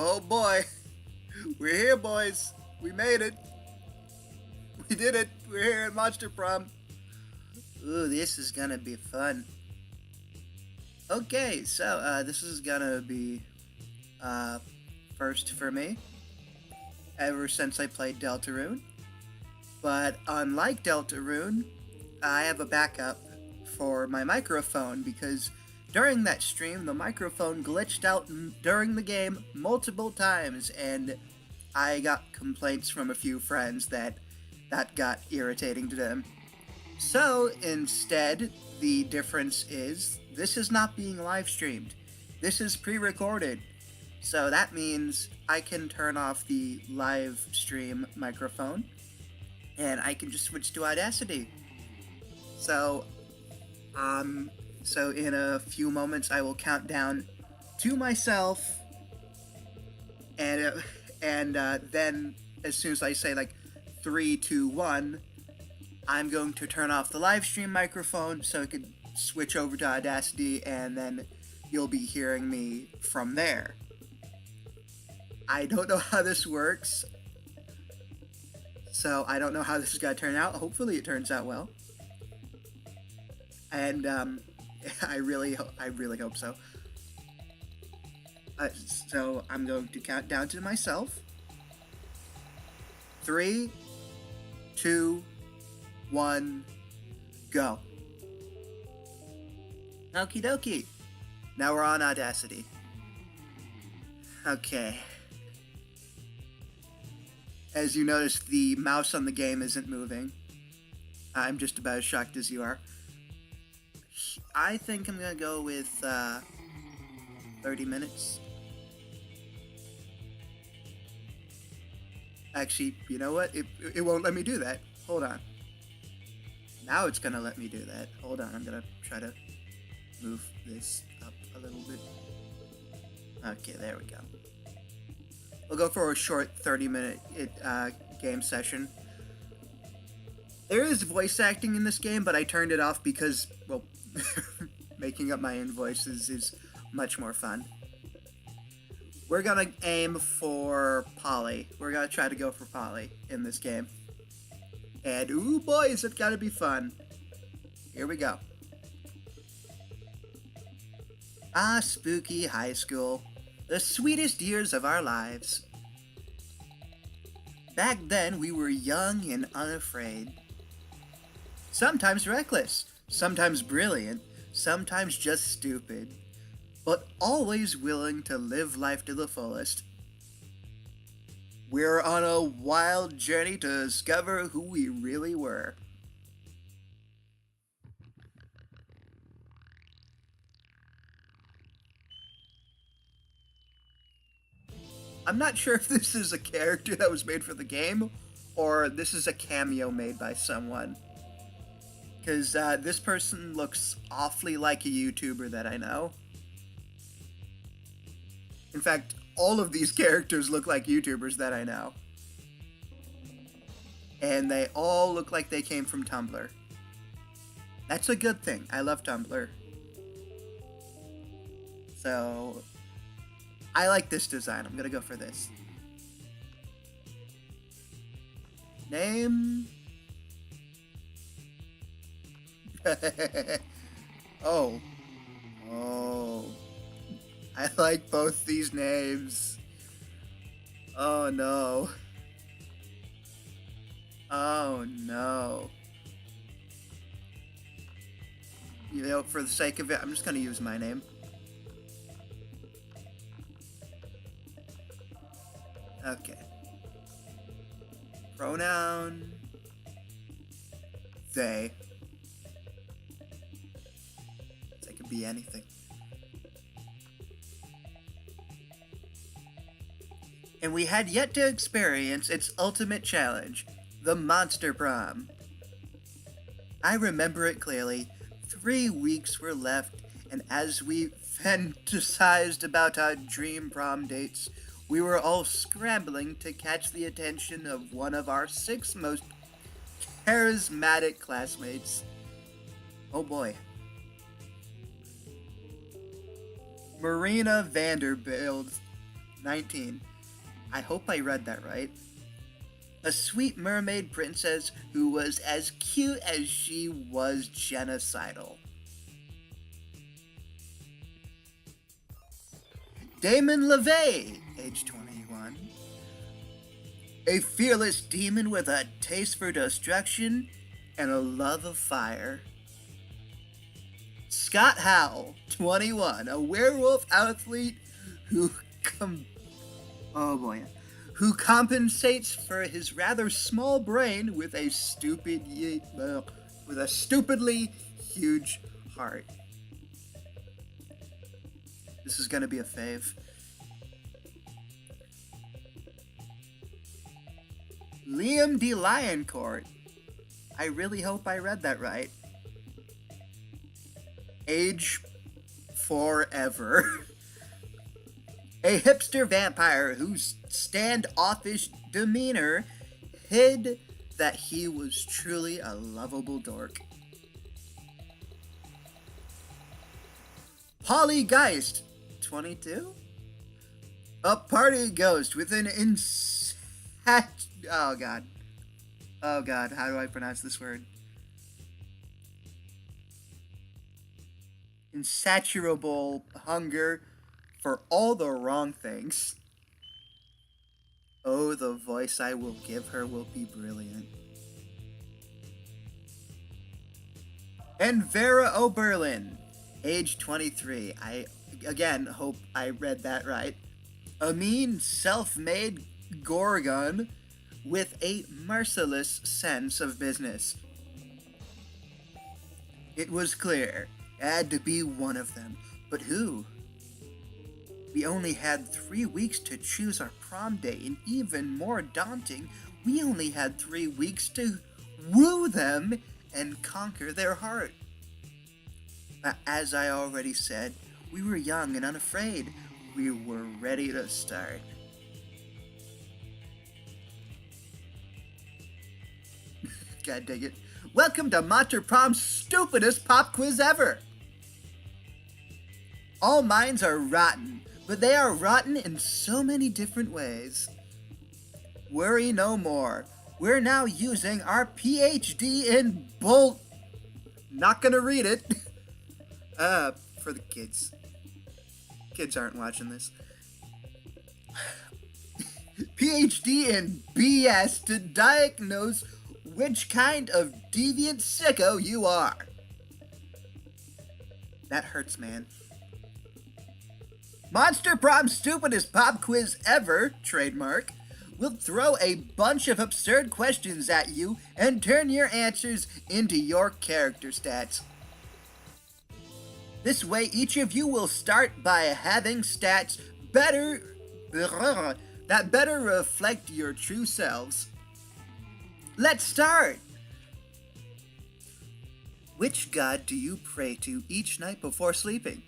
Oh boy, we're here, boys. We made it. We did it. We're here at Monster Prom. Ooh, this is gonna be fun. Okay, so this is gonna be first for me ever since I played Deltarune. But unlike Deltarune, I have a backup for my microphone because during that stream, the microphone glitched out during the game multiple times, and I got complaints from a few friends that got irritating to them. So instead, the difference is this is not being live streamed. This is pre-recorded. So that means I can turn off the live stream microphone and I can just switch to Audacity. So in a few moments I will count down to myself, and then as soon as I say like 3, 2, 1, I'm going to turn off the live stream microphone so it can switch over to Audacity, and then you'll be hearing me from there. I don't know how this works, so I don't know how this is going to turn out. Hopefully it turns out well. And I really hope so. So I'm going to count down to myself. 3, 2, 1, go. Okie dokie. Now we're on Audacity. Okay. As you notice, the mouse on the game isn't moving. I'm just about as shocked as you are. I think I'm gonna go with 30 minutes. Actually, you know what? It won't let me do that. Hold on. Now it's gonna let me do that. Hold on, I'm gonna try to move this up a little bit. Okay, there we go. We'll go for a short 30-minute game session. There is voice acting in this game, but I turned it off because, well, making up my own voices is much more fun. We're gonna aim for Polly. We're gonna try to go for Polly in this game. And, ooh boys, it's gotta be fun. Here we go. Ah, spooky high school. The sweetest years of our lives. Back then, we were young and unafraid. Sometimes reckless, sometimes brilliant, sometimes just stupid, but always willing to live life to the fullest. We're on a wild journey to discover who we really were. I'm not sure if this is a character that was made for the game, or this is a cameo made by someone. Because this person looks awfully like a YouTuber that I know. In fact, all of these characters look like YouTubers that I know. And they all look like they came from Tumblr. That's a good thing. I love Tumblr. So, I like this design. I'm gonna go for this. Name... Oh. I like both these names. Oh no. Oh no. You know, for the sake of it, I'm just gonna use my name. Okay. Pronoun... they. They could be anything. And we had yet to experience its ultimate challenge, the Monster Prom. I remember it clearly. 3 weeks were left, and as we fantasized about our dream prom dates, we were all scrambling to catch the attention of one of our 6 most charismatic classmates. Oh boy. Marina Vanderbilt 19. I hope I read that right. A sweet mermaid princess who was as cute as she was genocidal. Damon LaVey, age 21. A fearless demon with a taste for destruction and a love of fire. Scott Howell, 21, a werewolf athlete who who compensates for his rather small brain with a stupidly huge heart. This is gonna be a fave. Liam D. Lioncourt. I really hope I read that right. Age forever. A hipster vampire whose standoffish demeanor hid that he was truly a lovable dork. Polly Geist, 22? A party ghost with an oh god, how do I pronounce this word? Insatiable hunger for all the wrong things. Oh, the voice I will give her will be brilliant. And Vera Oberlin, age 23. I, again, hope I read that right. A mean, self-made Gorgon with a merciless sense of business. It was clear it had to be one of them, but who? We only had 3 weeks to choose our prom date, and even more daunting, we only had 3 weeks to woo them and conquer their heart. But as I already said, we were young and unafraid. We were ready to start. God dang it. Welcome to Monster Prom's stupidest pop quiz ever! All minds are rotten, but they are rotten in so many different ways. Worry no more. We're now using our PhD in not gonna read it. For the kids. Kids aren't watching this. PhD in BS to diagnose which kind of deviant sicko you are. That hurts, man. Monster Prom's stupidest pop quiz ever, trademark. We'll throw a bunch of absurd questions at you and turn your answers into your character stats. This way, each of you will start by having stats that better reflect your true selves. Let's start! Which god do you pray to each night before sleeping?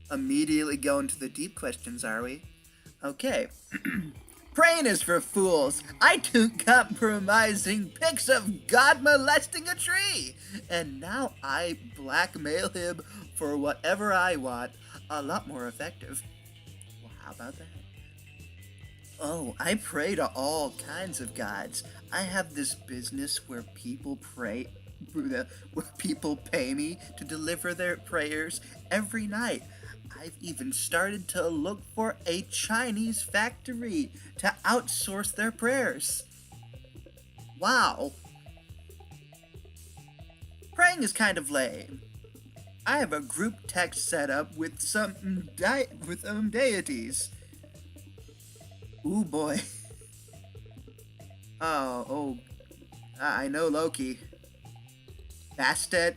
Immediately going to the deep questions, are we? Okay. Praying is for fools. I took compromising pics of God molesting a tree, and now I blackmail him for whatever I want. A lot more effective. Well, how about that? Oh, I pray to all kinds of gods. I have this business where people pay me to deliver their prayers every night. I've even started to look for a Chinese factory to outsource their prayers. Wow. Praying is kind of lame. I have a group text set up with some deities. Ooh boy. I know Loki. Bastet.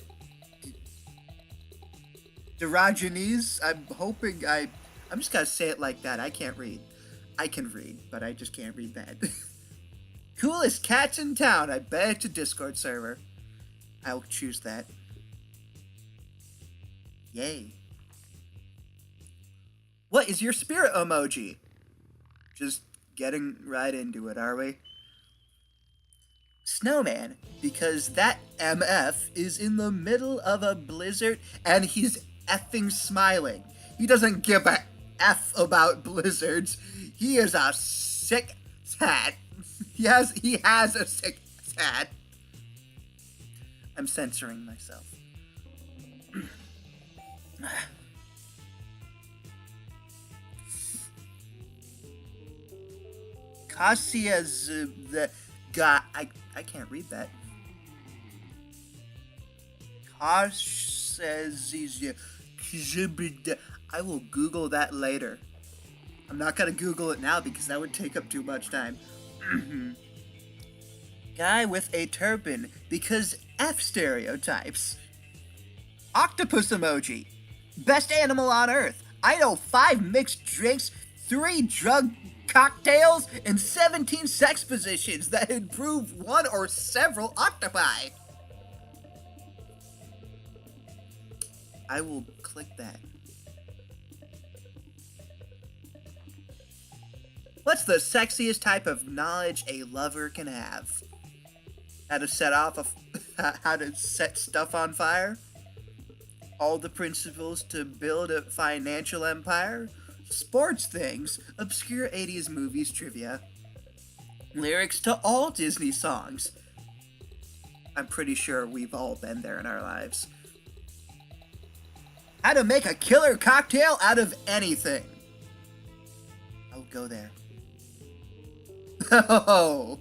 Diogenes. I'm just gonna say it like that. I can't read. I can read, but I just can't read that. Coolest cats in town. I bet it's a Discord server. I'll choose that. Yay. What is your spirit emoji? Just getting right into it, are we? Snowman, because that MF is in the middle of a blizzard and he's effing smiling. He doesn't give a F about blizzards. He is a sick hat. He has a sick hat. I'm censoring myself. Cassia's the guy. I can't read that. Kosh says he's. I will Google that later. I'm not gonna Google it now because that would take up too much time. Guy with a turban because F stereotypes. Octopus emoji. Best animal on earth. I know 5 mixed drinks, 3 drug cocktails, and 17 sex positions that improve one or several octopi. I will click that. What's the sexiest type of knowledge a lover can have? How to set stuff on fire? All the principles to build a financial empire? Sports things, obscure 80s movies trivia, lyrics to all Disney songs. I'm pretty sure we've all been there in our lives. How to make a killer cocktail out of anything. I'll go there. Oh.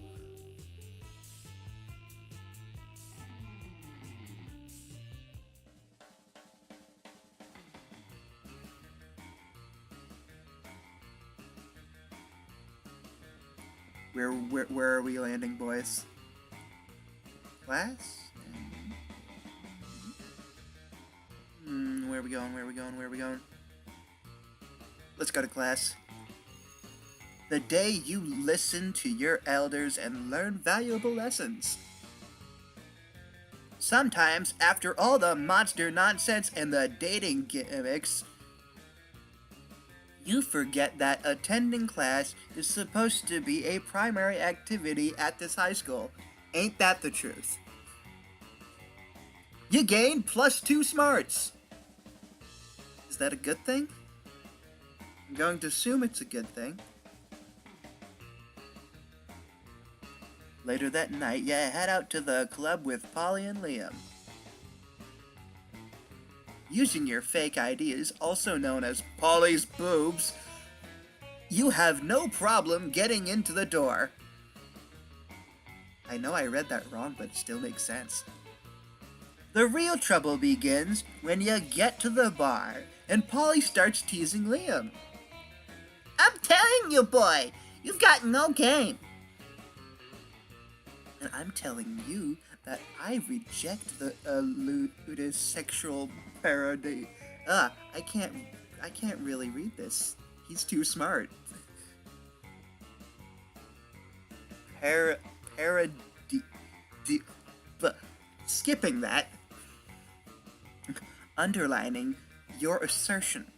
Where are we landing, boys? Class? Where are we going? Let's go to class. The day you listen to your elders and learn valuable lessons. Sometimes, after all the monster nonsense and the dating gimmicks, you forget that attending class is supposed to be a primary activity at this high school. Ain't that the truth? You gain +2 smarts. Is that a good thing? I'm going to assume it's a good thing. Later that night, you head out to the club with Polly and Liam. Using your fake IDs, also known as Polly's boobs, you have no problem getting into the door. I know I read that wrong, but it still makes sense. The real trouble begins when you get to the bar and Polly starts teasing Liam. I'm telling you, boy, you've got no game. And I'm telling you that I reject the eluded sexual parody. I can't really read this. He's too smart. Skipping that. Underlining your assertion.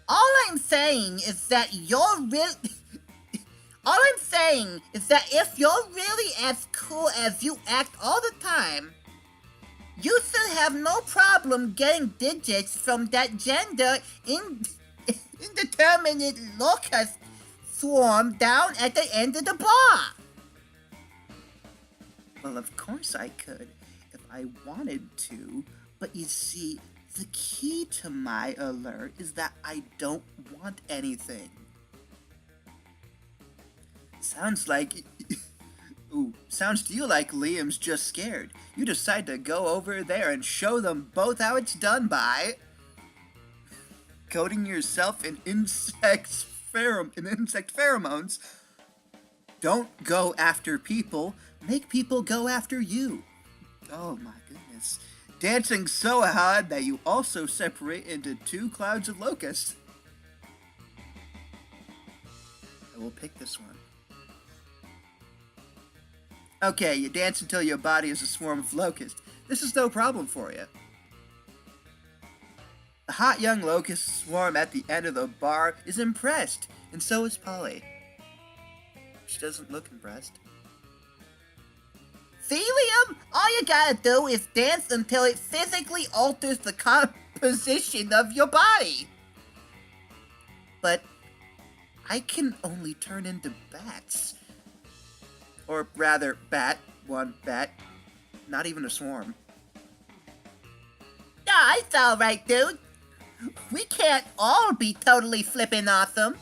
All I'm saying is that if you're really as cool as you act all the time, you should have no problem getting digits from that gender indeterminate locust swarm down at the end of the bar. Well, of course I could, if I wanted to, but you see, the key to my alert is that I don't want anything. Sounds to you like Liam's just scared. You decide to go over there and show them both how it's done by coating yourself in insect pheromones. Don't go after people, make people go after you. Oh my goodness. Dancing so hard that you also separate into 2 clouds of locusts. I will pick this one. Okay, you dance until your body is a swarm of locusts. This is no problem for you. The hot young locust swarm at the end of the bar is impressed, and so is Polly. She doesn't look impressed. See, Liam? All you gotta do is dance until it physically alters the composition of your body. but I can only turn into bats. Or rather, one bat, not even a swarm. Yeah, it's alright, dude. We can't all be totally flippin' awesome.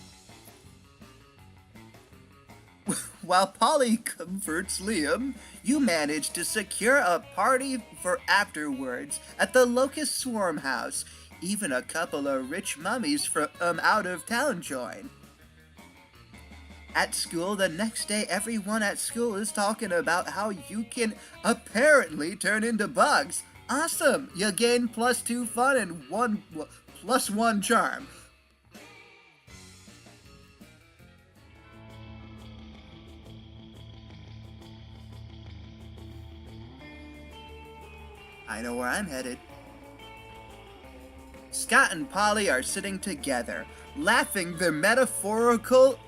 While Polly comforts Liam, you manage to secure a party for afterwards at the Locust Swarm House. Even a couple of rich mummies from out of town join. At school the next day, everyone at school is talking about how you can apparently turn into bugs. Awesome! You gain +2 fun and +1 charm. I know where I'm headed. Scott and Polly are sitting together, laughing their metaphorical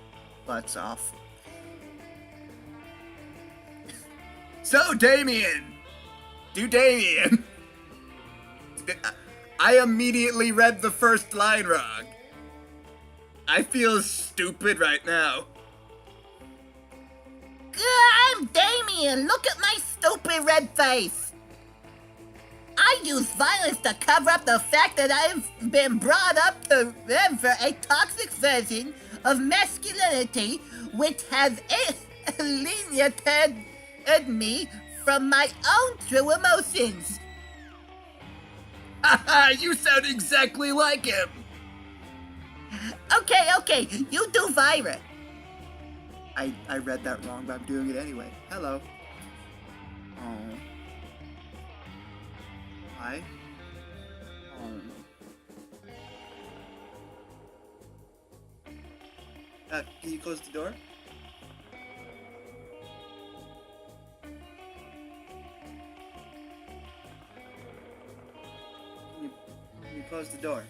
butts off. So, Damien! I immediately read the first line wrong. I feel stupid right now. I'm Damien. Look at my stupid red face. I use violence to cover up the fact that I've been brought up to remember a toxic version of masculinity which has alienated me from my own true emotions. Haha, you sound exactly like him. Okay, you do Vira. I read that wrong, but I'm doing it anyway. Hello. Oh. Hi. Can you close the door? Can you close the door?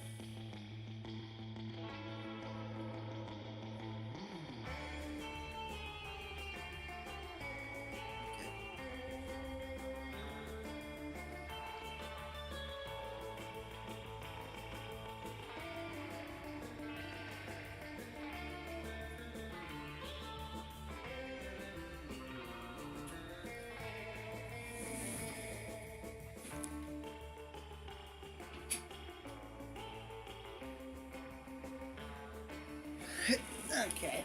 Okay.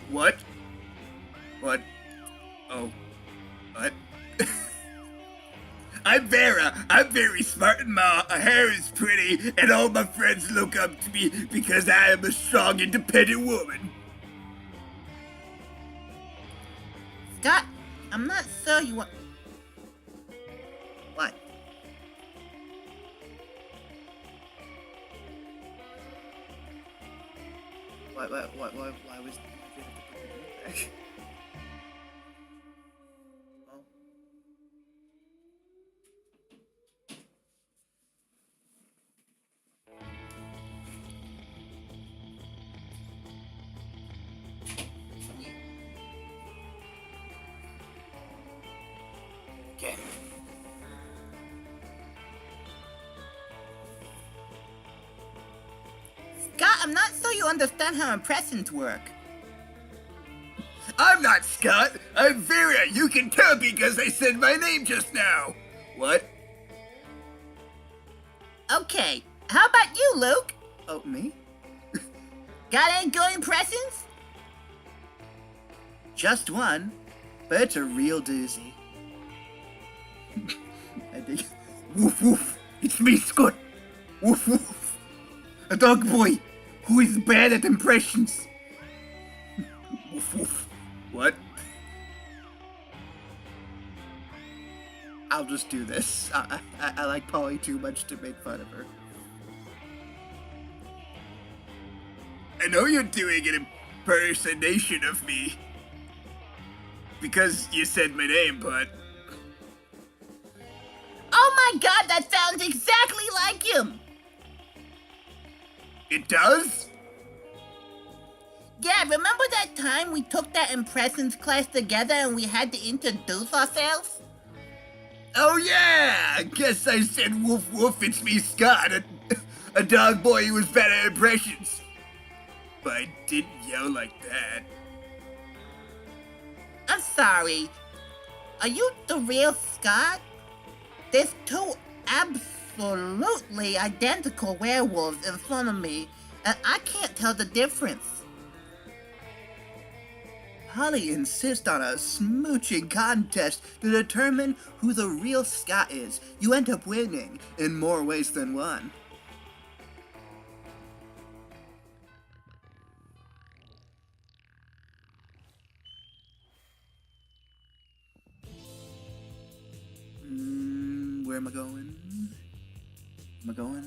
What? What? Oh. What? I'm Vera. I'm very smart and my hair is pretty and all my friends look up to me because I am a strong, independent woman. Scott, I'm not sure you want... What? Why was... Oh. Okay. Scott, I'm not sure you understand how impressions work. I'm not Scott. I'm Vera. You can tell because I said my name just now. What? Okay, how about you, Luke? Oh, me? Got any good impressions? Just one, but it's a real doozy. I think. Woof woof! It's me, Scott! Woof woof! A dog boy who is bad at impressions! Woof woof! What? I'll just do this. I like Polly too much to make fun of her. I know you're doing an impersonation of me. Because you said my name, but... Oh my god, that sounds exactly like him! It does? Yeah, remember that time we took that impressions class together and we had to introduce ourselves? Oh yeah! Guess I said woof woof, it's me, Scott, a dog boy who was bad at impressions. But I didn't yell like that. I'm sorry. Are you the real Scott? There's two absolutely identical werewolves in front of me, and I can't tell the difference. Holly insists on a smooching contest to determine who the real Scott is. You end up winning in more ways than one. Where am I going? Am I going?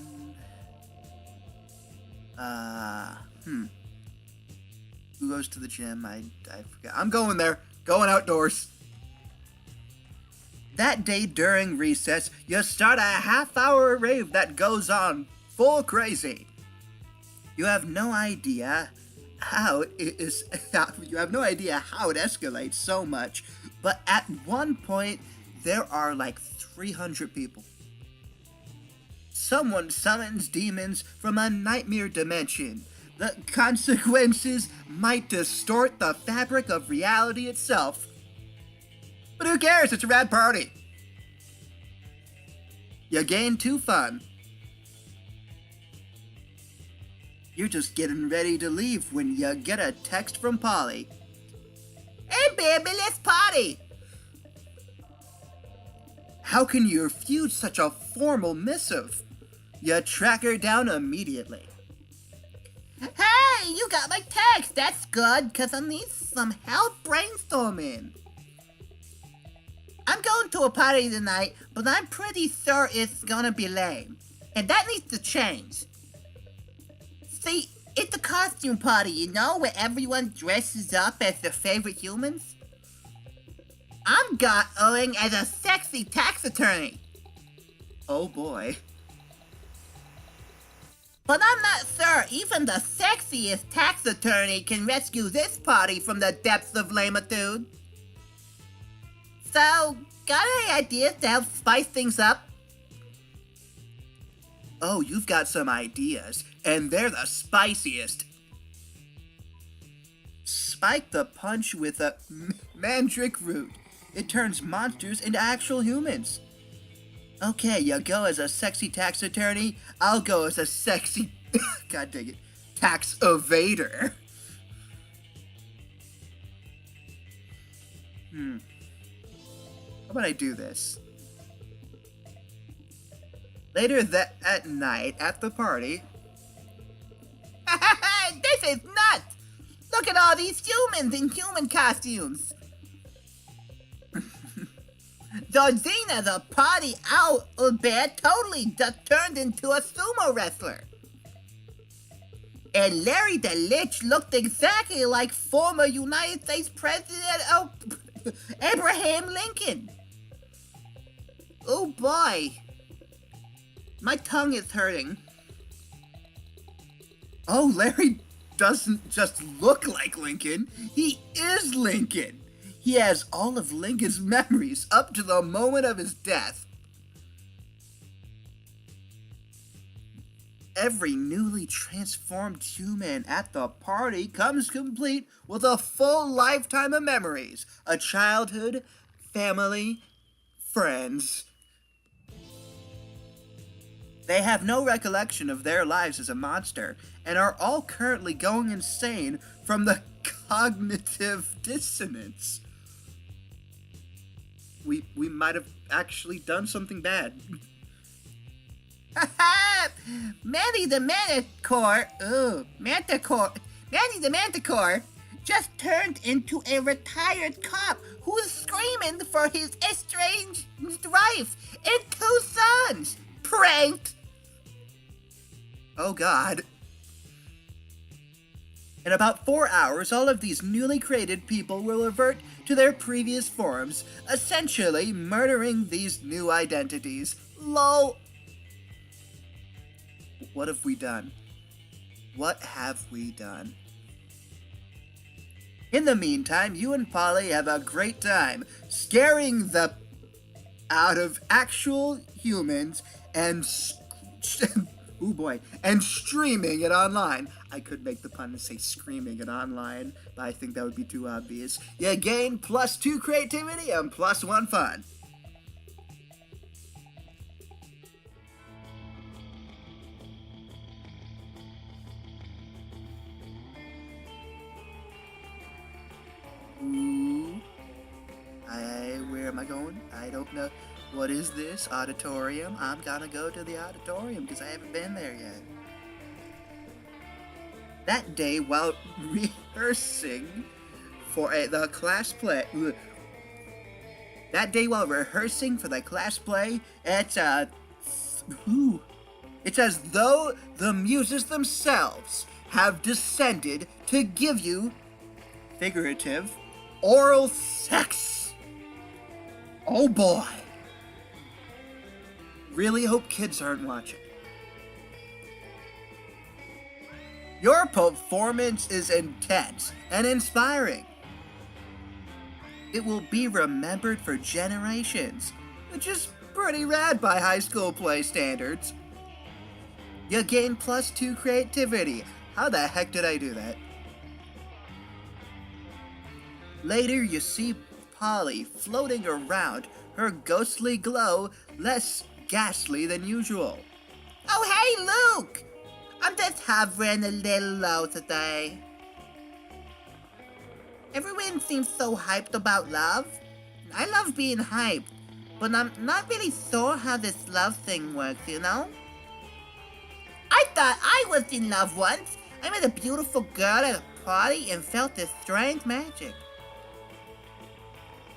Who goes to the gym? I forgot. I'm going there. Going outdoors. That day during recess, you start a half-hour rave that goes on full crazy. You have no idea how it is. You have no idea how it escalates so much. But at one point, there are like 300 people. Someone summons demons from a nightmare dimension. The consequences might distort the fabric of reality itself. But who cares? It's a rad party. You gain 2 fun. You're just getting ready to leave when you get a text from Polly. Hey baby, let's party! How can you refuse such a formal missive? You track her down immediately. Hey, you got my text. That's good, because I need some help brainstorming. I'm going to a party tonight, but I'm pretty sure it's gonna be lame. And that needs to change. See, it's a costume party, you know, where everyone dresses up as their favorite humans. I'm going as a sexy tax attorney. Oh boy. But I'm not sure even the sexiest tax attorney can rescue this party from the depths of lamitude. So, got any ideas to help spice things up? Oh, you've got some ideas, and they're the spiciest. Spike the punch with a mandrake root. It turns monsters into actual humans. Okay, you go as a sexy tax attorney. I'll go as a sexy, god dang it, tax evader. How about I do this? Later at night at the party. This is nuts! Look at all these humans in human costumes. Georgina, the party owlbear, totally just turned into a sumo wrestler. And Larry the Lich looked exactly like former United States President Abraham Lincoln. Oh boy. My tongue is hurting. Oh, Larry doesn't just look like Lincoln. He is Lincoln. He has all of Lincoln's memories up to the moment of his death. Every newly transformed human at the party comes complete with a full lifetime of memories, a childhood, family, friends. They have no recollection of their lives as a monster and are all currently going insane from the cognitive dissonance. We might have actually done something bad. Manny the Manticore just turned into a retired cop who is screaming for his estranged wife and 2 sons. Pranked. Oh God. In about 4 hours, all of these newly created people will revert to their previous forms, essentially murdering these new identities. LOL. What have we done? What have we done? In the meantime, you and Polly have a great time scaring the out of actual humans and oh boy, and streaming it online. I could make the pun and say screaming it online, but I think that would be too obvious. You gain +2 creativity and +1 fun. Ooh. Where am I going? I don't know. What is this? Auditorium? I'm gonna go to the auditorium because I haven't been there yet. That day, while rehearsing for the class play, it's as though the muses themselves have descended to give you figurative oral sex. Oh boy. Really hope kids aren't watching. Your performance is intense and inspiring. It will be remembered for generations, which is pretty rad by high school play standards. You gain +2 creativity. How the heck did I do that? Later, you see Polly floating around, her ghostly glow less ghastly than usual. Oh, hey, Luke! I'm just hovering a little low today. Everyone seems so hyped about love. I love being hyped, but I'm not really sure how this love thing works, you know? I thought I was in love once. I met a beautiful girl at a party and felt this strange magic.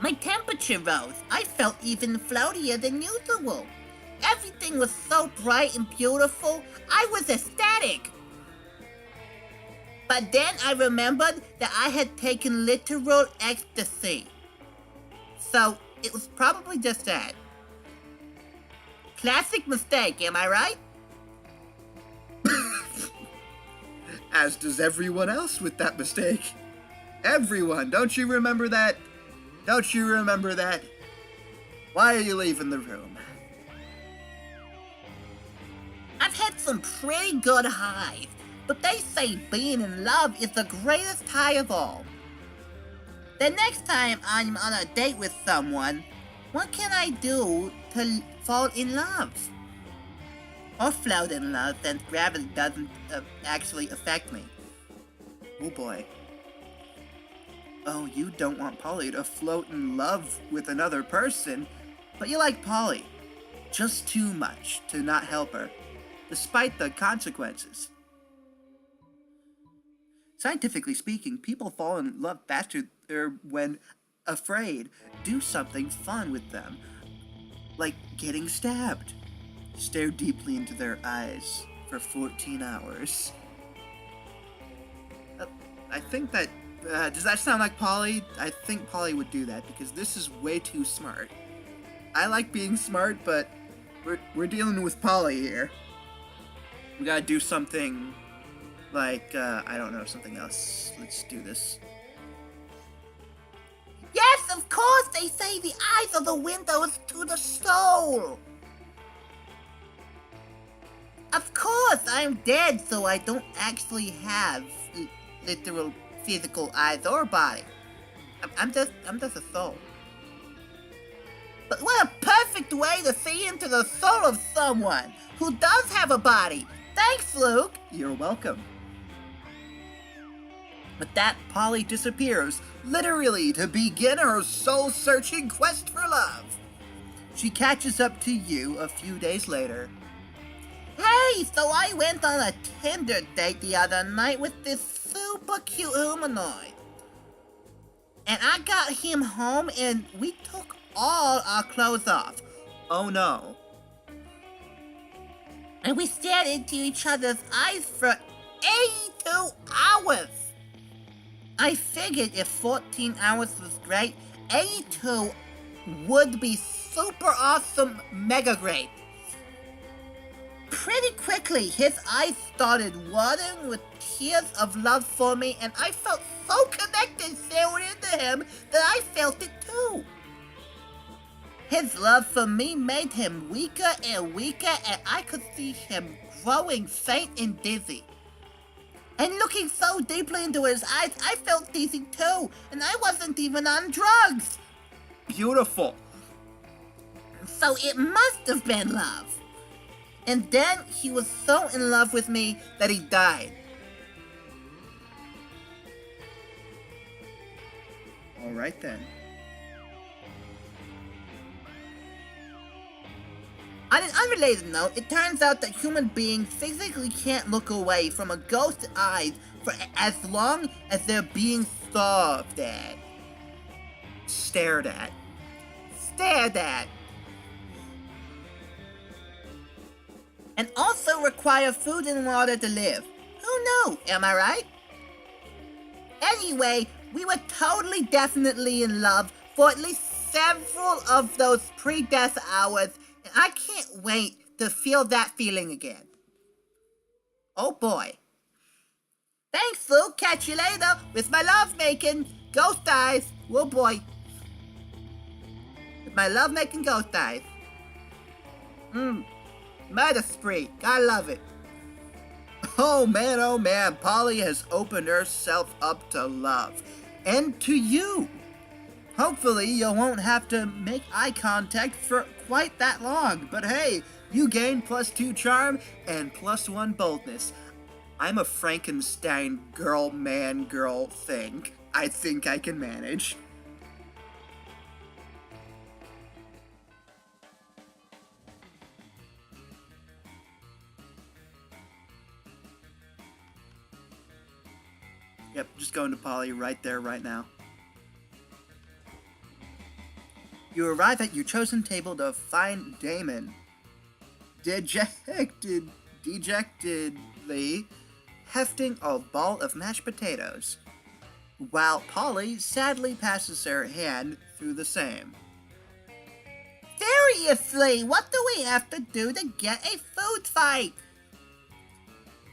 My temperature rose. I felt even floatier than usual. Everything was so bright and beautiful, I was ecstatic. But then I remembered that I had taken literal ecstasy. So it was probably just that. Classic mistake, am I right? As does everyone else with that mistake. Everyone, don't you remember that? Don't you remember that? Why are you leaving the room? I've had some pretty good highs, but they say being in love is the greatest high of all. The next time I'm on a date with someone, what can I do to fall in love? Or float in love, since gravity doesn't actually affect me. Oh boy. Oh, you don't want Polly to float in love with another person, but you like Polly just too much to not help her, despite the consequences. Scientifically speaking, people fall in love faster when afraid. Do something fun with them, like getting stabbed. Stare deeply into their eyes for 14 hours. I think that, does that sound like Polly? I think Polly would do that because this is way too smart. I like being smart, but we're dealing with Polly here. We gotta do something like, I don't know, something else. Let's do this. Yes, of course, they say the eyes are the windows to the soul. Of course, I'm dead, so I don't actually have literal physical eyes or body. I'm just a soul. But what a perfect way to see into the soul of someone who does have a body. Thanks, Luke. You're welcome. With that, Polly disappears, literally to begin her soul-searching quest for love. She catches up to you a few days later. Hey, so I went on a Tinder date the other night with this super cute humanoid. And I got him home and we took all our clothes off. Oh no. And we stared into each other's eyes for 82 hours. I figured if 14 hours was great, 82 would be super awesome, mega great. Pretty quickly, his eyes started watering with tears of love for me, and I felt so connected, him that I felt it too. His love for me made him weaker and weaker, and I could see him growing faint and dizzy. And looking so deeply into his eyes, I felt dizzy too, and I wasn't even on drugs. Beautiful. So it must have been love. And then he was so in love with me that he died. All right then. On an unrelated note, it turns out that human beings physically can't look away from a ghost's eyes for as long as they're being starved at. Stared at. Stared at. And also require food and water to live. Who knew, am I right? Anyway, we were totally definitely in love for at least several of those pre-death hours, and I can't wait to feel that feeling again. Oh boy. Thanks, Luke. Catch you later with my lovemaking ghost eyes. Oh boy. With my lovemaking ghost eyes. Murder spree. Gotta love it. Oh man, Polly has opened herself up to love. And to you. Hopefully you won't have to make eye contact for quite that long. But hey, you gain +2 charm and +1 boldness. I'm a Frankenstein girl thing. I think I can manage. Yep, just going to Polly right there, right now. You arrive at your chosen table to find Damon dejectedly hefting a ball of mashed potatoes, while Polly sadly passes her hand through the same. Seriously, what do we have to do to get a food fight?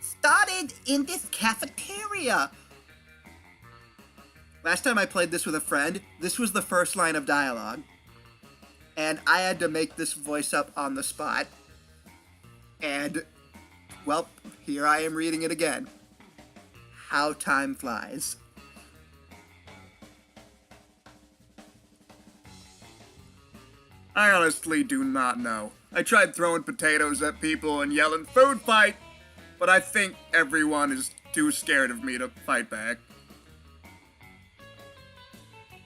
Started in this cafeteria. Last time I played this with a friend, this was the first line of dialogue. And I had to make this voice up on the spot. And, well, here I am reading it again. How time flies. I honestly do not know. I tried throwing potatoes at people and yelling, "Food fight!" But I think everyone is too scared of me to fight back.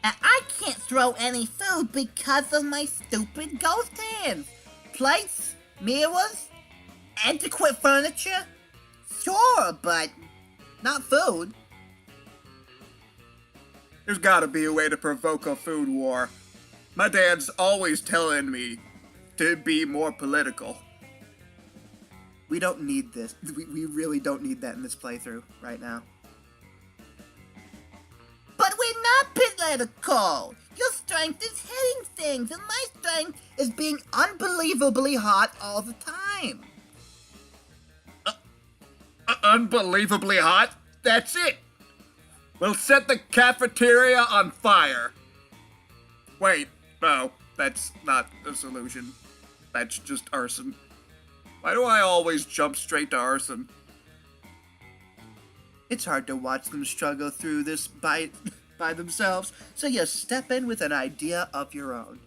And I can't throw any food because of my stupid ghost hands. Plates, mirrors, antiquated furniture? Sure, but not food. There's gotta be a way to provoke a food war. My dad's always telling me to be more political. We don't need this. We really don't need that in this playthrough right now. But we're not political. Your strength is hitting things, and my strength is being unbelievably hot all the time. Unbelievably hot? That's it! We'll set the cafeteria on fire. Wait, no, that's not a solution. That's just arson. Why do I always jump straight to arson? It's hard to watch them struggle through this by themselves, so you step in with an idea of your own.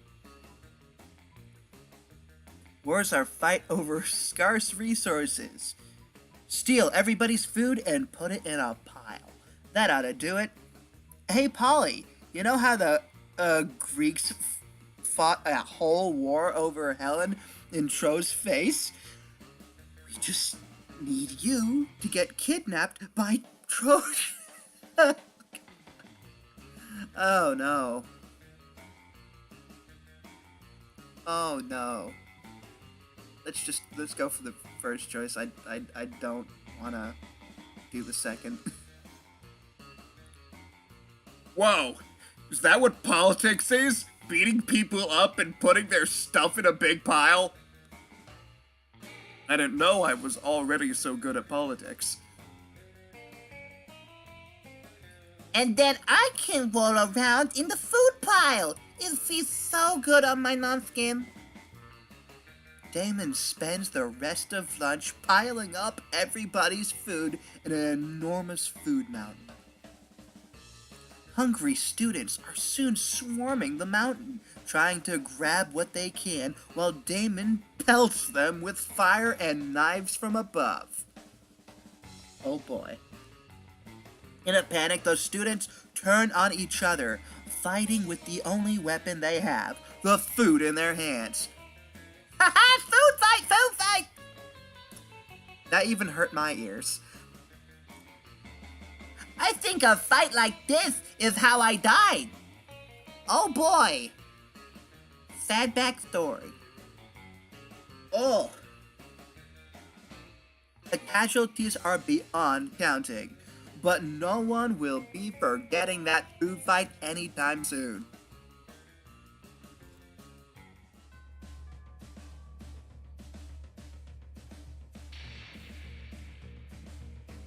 Wars are fight over scarce resources. Steal everybody's food and put it in a pile. That ought to do it. Hey, Polly, you know how the Greeks fought a whole war over Helen in Troy's face? We just need you to get kidnapped by Troy. Oh no. Oh no. Let's go for the first choice. I don't wanna do the second. Whoa! Is that what politics is? Beating people up and putting their stuff in a big pile? I didn't know I was already so good at politics. And then I can roll around in the food pile. It feels so good on my non-skin. Damon spends the rest of lunch piling up everybody's food in an enormous food mountain. Hungry students are soon swarming the mountain, trying to grab what they can while Damon pelts them with fire and knives from above. Oh boy. In a panic, the students turn on each other, fighting with the only weapon they have, the food in their hands. Haha, food fight, food fight! That even hurt my ears. I think a fight like this is how I died. Oh boy. Sad backstory. Oh. The casualties are beyond counting, but no one will be forgetting that food fight anytime soon.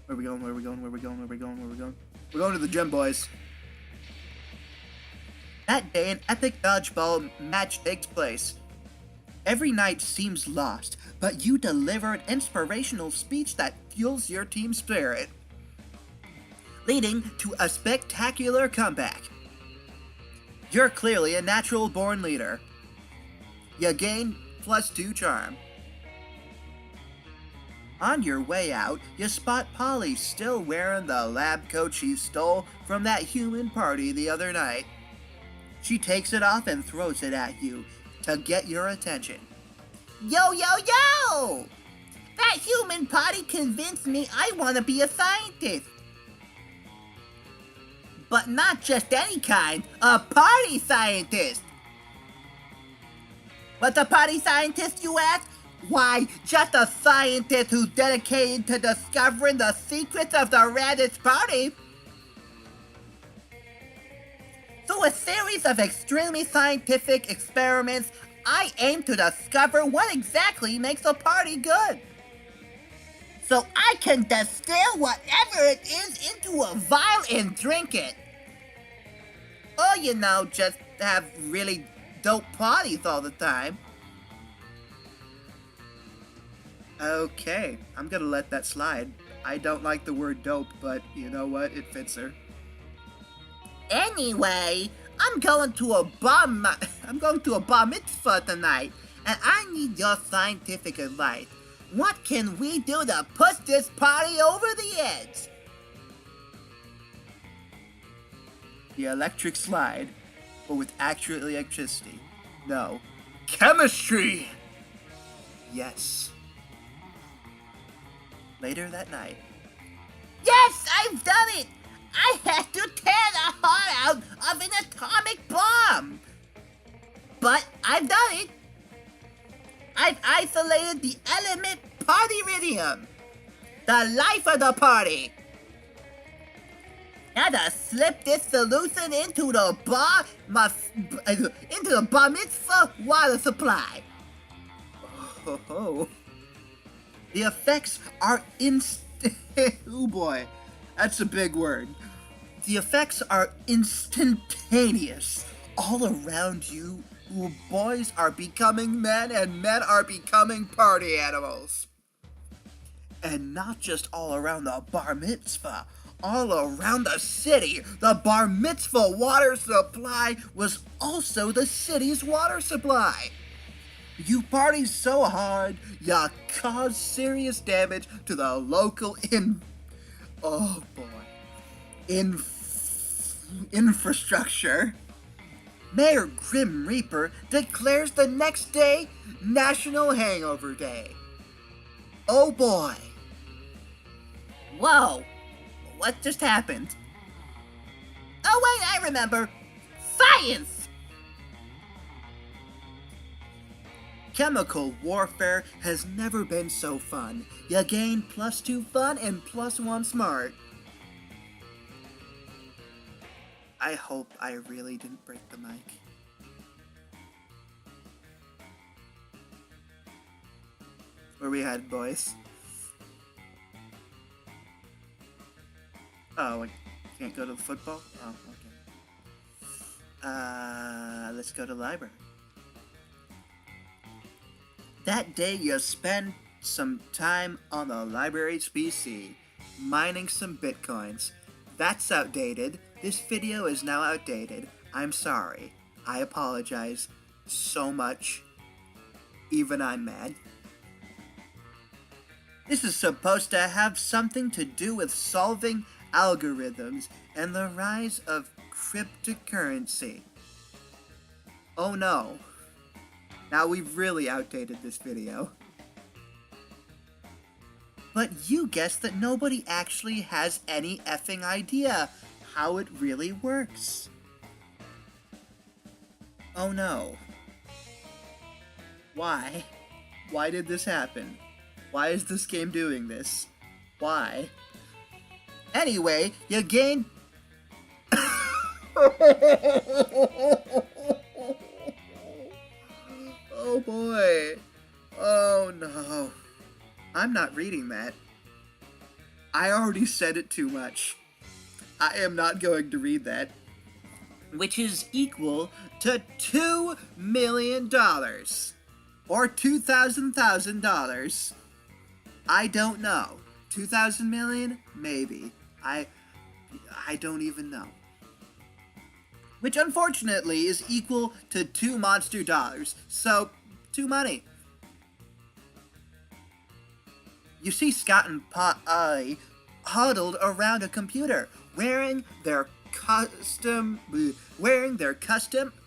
Where we going? Where we going? Where we going? Where we going? Where we going? We're going to the gym, boys. That day, an epic dodgeball match takes place. Every night seems lost, but you deliver an inspirational speech that fuels your team spirit, leading to a spectacular comeback. You're clearly a natural-born leader. You gain +2 charm. On your way out, you spot Polly still wearing the lab coat she stole from that human party the other night. She takes it off and throws it at you to get your attention. Yo, yo, yo! That human party convinced me I want to be a scientist. But not just any kind, a party scientist. What's a party scientist, you ask? Why, just a scientist who's dedicated to discovering the secrets of the raddest party. Through a series of extremely scientific experiments, I aim to discover what exactly makes a party good. So I can distill whatever it is into a vial and drink it. Or, you know, just have really dope parties all the time. Okay, I'm gonna let that slide. I don't like the word dope, but you know what? It fits her. Anyway, I'm going to a bar mitzvah tonight, and I need your scientific advice. What can we do to push this party over the edge? The electric slide, but with actual electricity. No. Chemistry! Yes. Later that night. Yes, I've done it! I had to tear the heart out of an atomic bomb! But I've done it! I've isolated the element partyrinium, the life of the party. Now to slip this solution into the bar mitzvah water supply. Oh. The effects are oh boy, that's a big word. The effects are instantaneous. All around you, boys are becoming men and men are becoming party animals. And not just all around the bar mitzvah, all around the city. The bar mitzvah water supply was also the city's water supply. You party so hard, you cause serious damage to the local infrastructure. Mayor Grim Reaper declares the next day National Hangover Day. Oh boy. Whoa, what just happened? Oh wait, I remember. Science! Chemical warfare has never been so fun. You gain +2 fun and +1 smart. I hope I really didn't break the mic. Where we headed, boys? Oh, Can't go to the football? Oh, okay. Let's go to the library. That day you spend some time on the library's PC, mining some bitcoins. That's outdated. This video is now outdated. I'm sorry. I apologize so much. Even I'm mad. This is supposed to have something to do with solving algorithms and the rise of cryptocurrency. Oh no. Now we've really outdated this video. But you guessed that nobody actually has any effing idea how it really works. Oh no. Why? Why did this happen? Why is this game doing this? Why? Anyway, you gain... Oh boy. Oh no. I'm not reading that. I already said it too much. I am not going to read that. Which is equal to $2 million. Or $2,000. I don't know. 2,000 million? Maybe. I don't even know. Which unfortunately is equal to 2 monster dollars. So, 2 money. You see Scott and Polly huddled around a computer, wearing their custom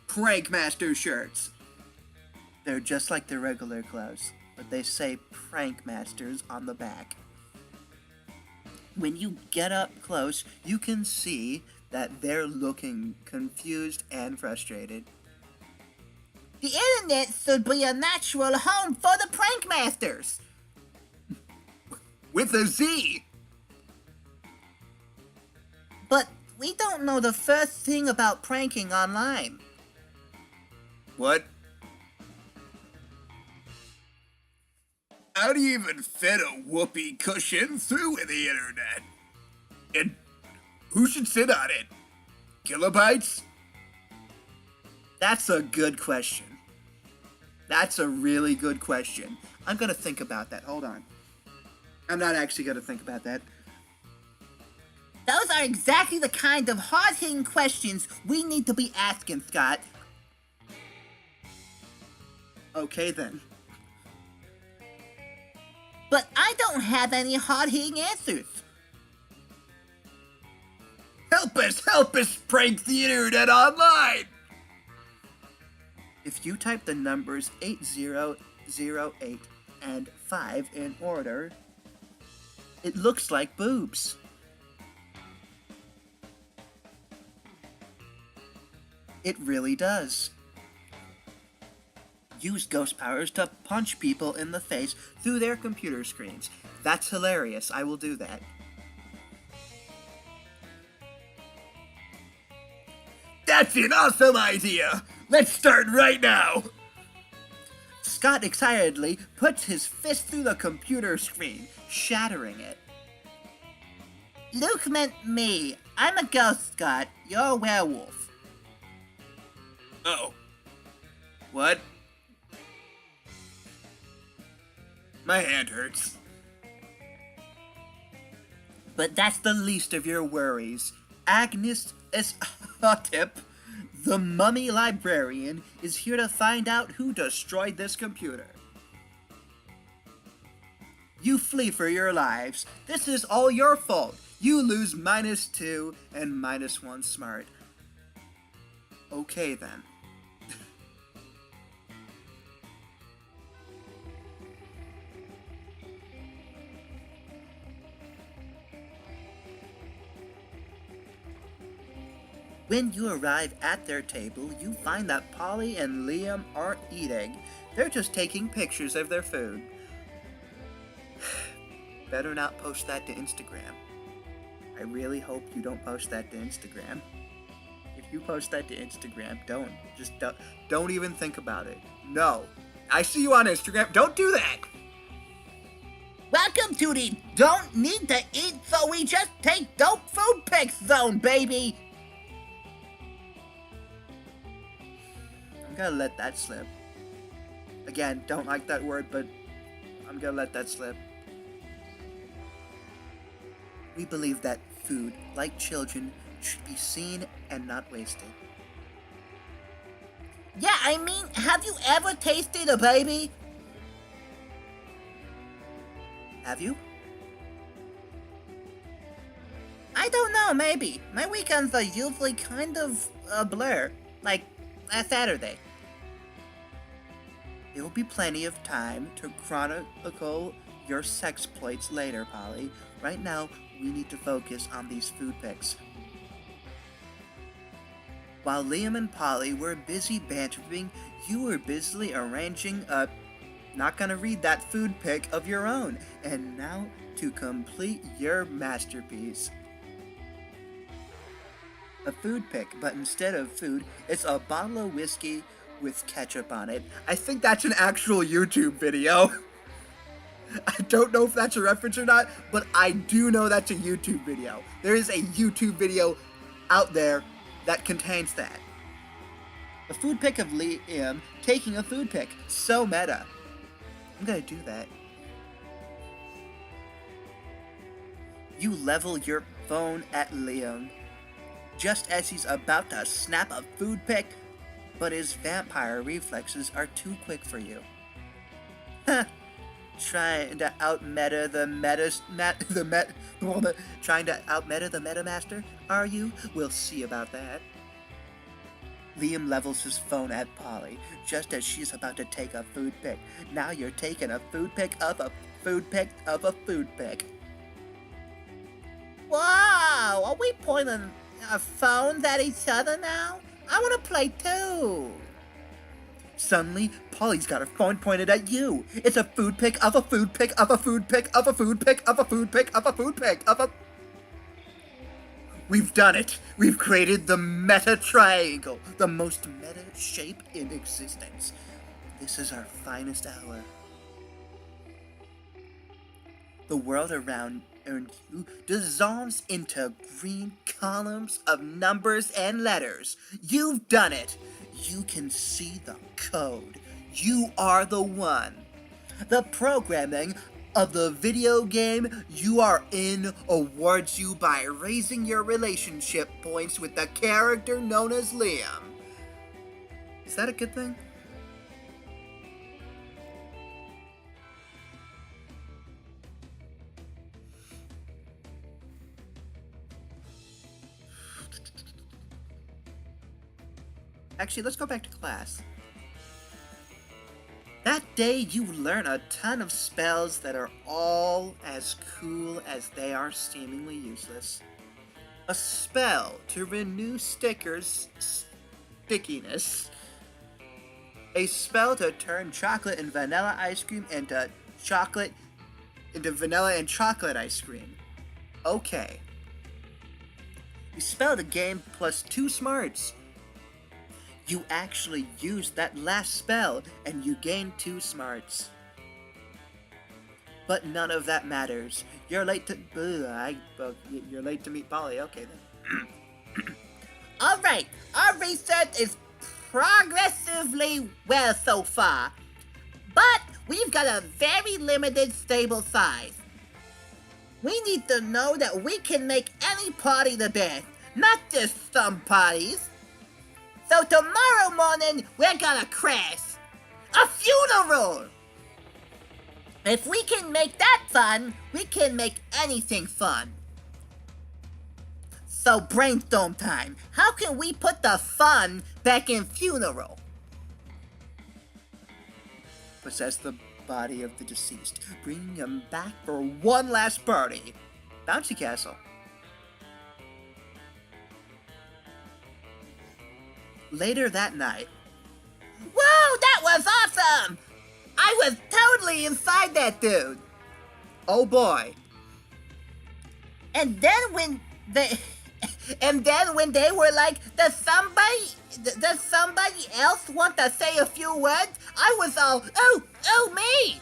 Prankmaster shirts. They're just like their regular clothes, but they say Prankmasters on the back. When you get up close, you can see that they're looking confused and frustrated. The internet should be a natural home for the Prankmasters. With a Z! But we don't know the first thing about pranking online. What? How do you even fit a whoopee cushion through the internet? And who should sit on it? Kilobytes? That's a good question. That's a really good question. I'm gonna think about that. Hold on. I'm not actually gonna think about that. Those are exactly the kind of hard-hitting questions we need to be asking, Scott. Okay then. But I don't have any hard-hitting answers. Help us prank the internet online! If you type the numbers 8008 and 5 in order, it looks like boobs. It really does. Use ghost powers to punch people in the face through their computer screens. That's hilarious. I will do that. That's an awesome idea! Let's start right now! Scott excitedly puts his fist through the computer screen, shattering it. Luke meant me. I'm a ghost, Scott. You're a werewolf. Oh. What? My hand hurts. But that's the least of your worries. Agnes Esotip, the mummy librarian, is here to find out who destroyed this computer. You flee for your lives. This is all your fault. You lose -2 and -1 smart. Okay then. When you arrive at their table, you find that Polly and Liam aren't eating. They're just taking pictures of their food. Better not post that to Instagram. I really hope you don't post that to Instagram. If you post that to Instagram, don't even think about it. No. I see you on Instagram. Don't do that. Welcome to the don't need to eat so we just take dope food pics zone, baby! I'm gonna let that slip. Again, don't like that word, but I'm gonna let that slip. We believe that food, like children, should be seen and not wasted. Yeah, I mean, have you ever tasted a baby? Have you? I don't know, maybe. My weekends are usually kind of a blur, like last Saturday. There will be plenty of time to chronicle your sexploits later, Polly. Right now, we need to focus on these food pics. While Liam and Polly were busy bantering, you were busily arranging a not gonna read that food pic of your own. And now to complete your masterpiece. A food pic, but instead of food, it's a bottle of whiskey with ketchup on it. I think that's an actual YouTube video. I don't know if that's a reference or not, but I do know that's a YouTube video. There is a YouTube video out there that contains that. A food pic of Liam taking a food pic. So meta. I'm gonna do that. You level your phone at Liam just as he's about to snap a food pic, but his vampire reflexes are too quick for you. Huh. Trying to out-meta the trying to out-meta the MetaMaster, are you? We'll see about that. Liam levels his phone at Polly, just as she's about to take a food pic. Now you're taking a food pic of a food pic of a food pic. Wow, are we pointing our phones at each other now? I want to play too. Suddenly, Polly's got her phone pointed at you. It's a food pic of a food pic of a food pic of a food pic of a food pic of a food pic of a... We've done it! We've created the meta triangle, the most meta shape in existence. This is our finest hour. The world around you dissolves into green columns of numbers and letters. You've done it! You can see the code. You are the one. The programming of the video game you are in awards you by raising your relationship points with the character known as Liam. Is that a good thing? Actually, let's go back to class. That day, you learn a ton of spells that are all as cool as they are seemingly useless. A spell to renew stickers' stickiness. A spell to turn chocolate and vanilla ice cream into vanilla and chocolate ice cream. Okay. You spelled a game plus 2 smarts. You actually used that last spell, and you gained 2 smarts. But none of that matters. You're late to... you're late to meet Polly. Okay, then. Alright, our research is progressively well so far. But we've got a very limited stable size. We need to know that we can make any party the best, not just some parties. So tomorrow morning, we're gonna crash a funeral! If we can make that fun, we can make anything fun. So brainstorm time. How can we put the fun back in funeral? Possess the body of the deceased, bringing him back for one last party. Bouncy Castle. Later that night. Whoa, that was awesome! I was totally inside that dude. Oh boy. And then when they were like, does somebody else want to say a few words? I was all, oh, me!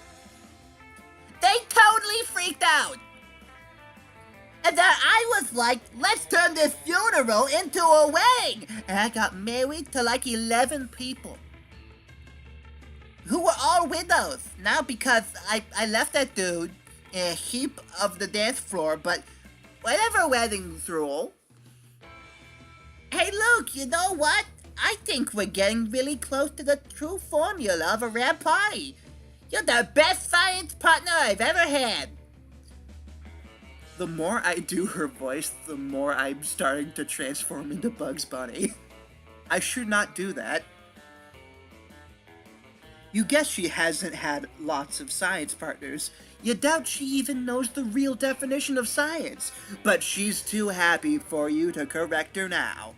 They totally freaked out. And then I was like, let's turn this funeral into a wedding. And I got married to like 11 people, who were all widows. Now because I left that dude in a heap of the dance floor, but whatever, weddings rule. Hey Luke, you know what? I think we're getting really close to the true formula of a rad party. You're the best science partner I've ever had. The more I do her voice, the more I'm starting to transform into Bugs Bunny. I should not do that. You guess she hasn't had lots of science partners. You doubt she even knows the real definition of science. But she's too happy for you to correct her now.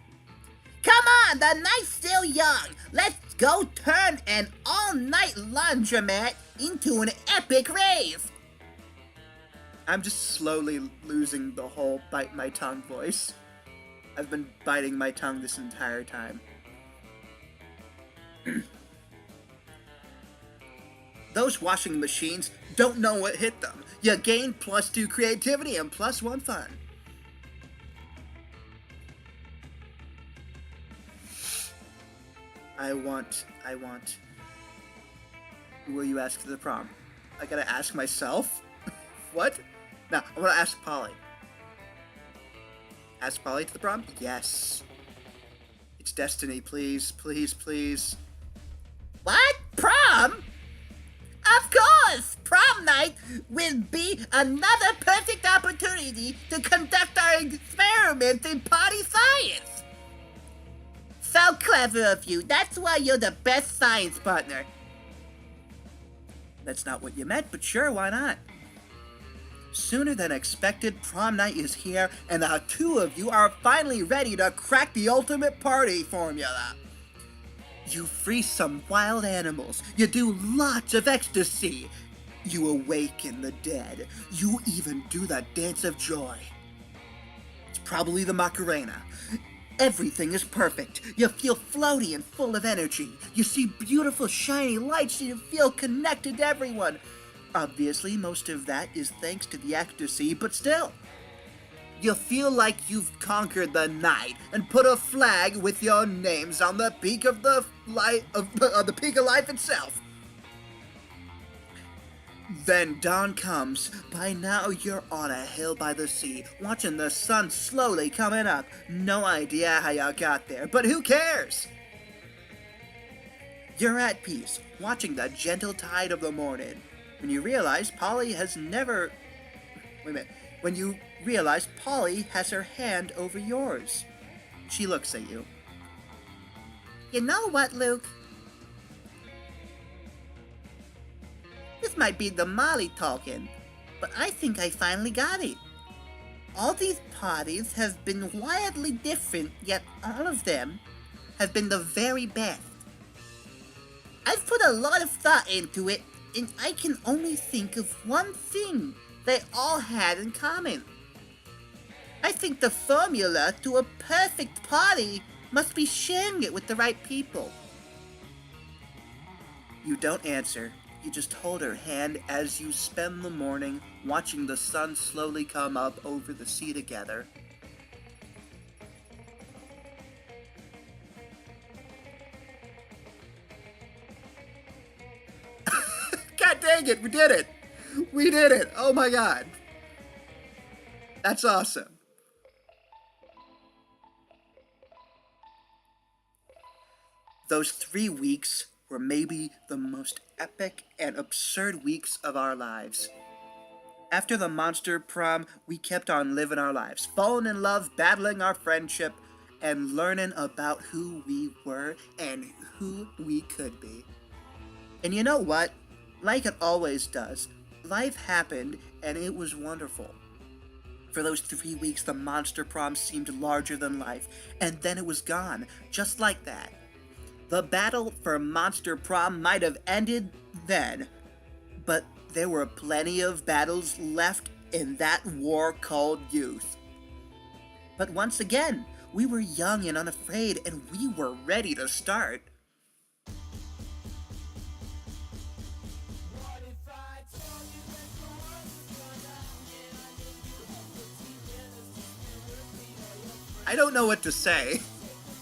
Come on, the night's still young. Let's go turn an all-night laundromat into an epic rave. I'm just slowly losing the whole bite my tongue voice. I've been biting my tongue this entire time. Those washing machines don't know what hit them. You gain +2 creativity and +1 fun. I want. Who will you ask to the prom? I gotta ask myself? What? No, I'm gonna ask Polly. Ask Polly to the prom? Yes. It's destiny, please, please, please. What? Prom? Of course! Prom night will be another perfect opportunity to conduct our experiments in party science. So clever of you. That's why you're the best science partner. That's not what you meant, but sure, why not? Sooner than expected, prom night is here, and the two of you are finally ready to crack the ultimate party formula. You freeze some wild animals, you do lots of ecstasy, you awaken the dead, you even do the dance of joy. It's probably the Macarena. Everything is perfect. You feel floaty and full of energy. You see beautiful shiny lights and you feel connected to everyone. Obviously, most of that is thanks to the ecstasy, but still. You feel like you've conquered the night and put a flag with your names on the peak of the peak of life itself. Then dawn comes. By now you're on a hill by the sea, watching the sun slowly coming up. No idea how you got there, but who cares? You're at peace, watching the gentle tide of the morning. When you realize Polly has never... Wait a minute. When you realize Polly has her hand over yours. She looks at you. You know what, Luke? This might be the Molly talking, but I think I finally got it. All these parties have been wildly different, yet all of them have been the very best. I've put a lot of thought into it, and I can only think of one thing they all had in common. I think the formula to a perfect party must be sharing it with the right people. You don't answer. You just hold her hand as you spend the morning watching the sun slowly come up over the sea together. God dang it, we did it! We did it! Oh my god. That's awesome. Those 3 weeks were maybe the most epic and absurd weeks of our lives. After the Monster Prom, we kept on living our lives, falling in love, battling our friendship, and learning about who we were and who we could be. And you know what? Like it always does, life happened and it was wonderful. For those 3 weeks, the Monster Prom seemed larger than life, and then it was gone, just like that. The battle for Monster Prom might have ended then, but there were plenty of battles left in that war called youth. But once again, we were young and unafraid, and we were ready to start. I don't know what to say.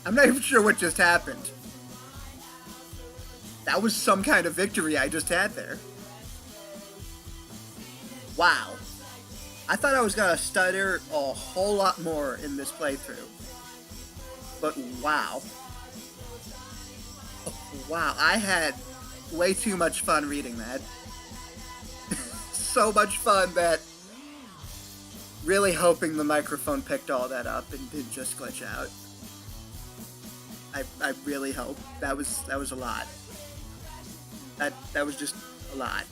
I'm not even sure what just happened. That was some kind of victory I just had there. Wow. I thought I was gonna stutter a whole lot more in this playthrough. But wow. Wow, I had way too much fun reading that. So much fun that really hoping the microphone picked all that up and didn't just glitch out. I really hope. That was a lot. That was just a lot.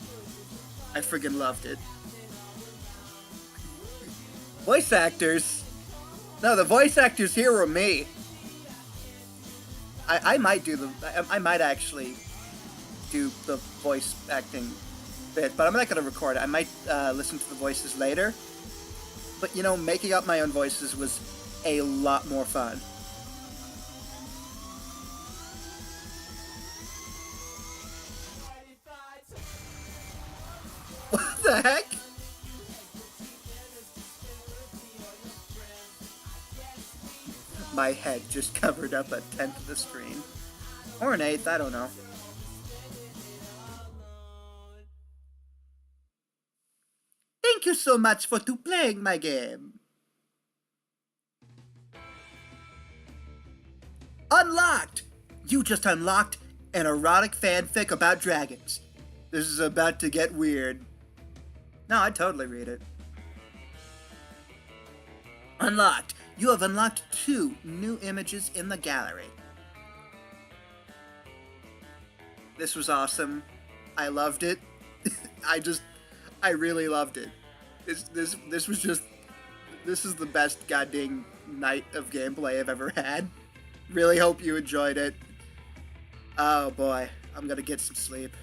I friggin' loved it. Voice actors? No, the voice actors here were me. I might do I might actually do the voice acting bit, but I'm not gonna record it. I might listen to the voices later. But you know, making up my own voices was a lot more fun. What the heck? My head just covered up a tenth of the screen. Or an eighth, I don't know. Thank you so much for playing my game. Unlocked! You just unlocked an erotic fanfic about dragons. This is about to get weird. No, I'd totally read it. Unlocked. You have unlocked 2 new images in the gallery. This was awesome. I loved it. I really loved it. This was just, this is the best goddamn night of gameplay I've ever had. Really hope you enjoyed it. Oh boy, I'm gonna get some sleep.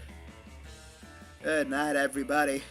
Good night, everybody.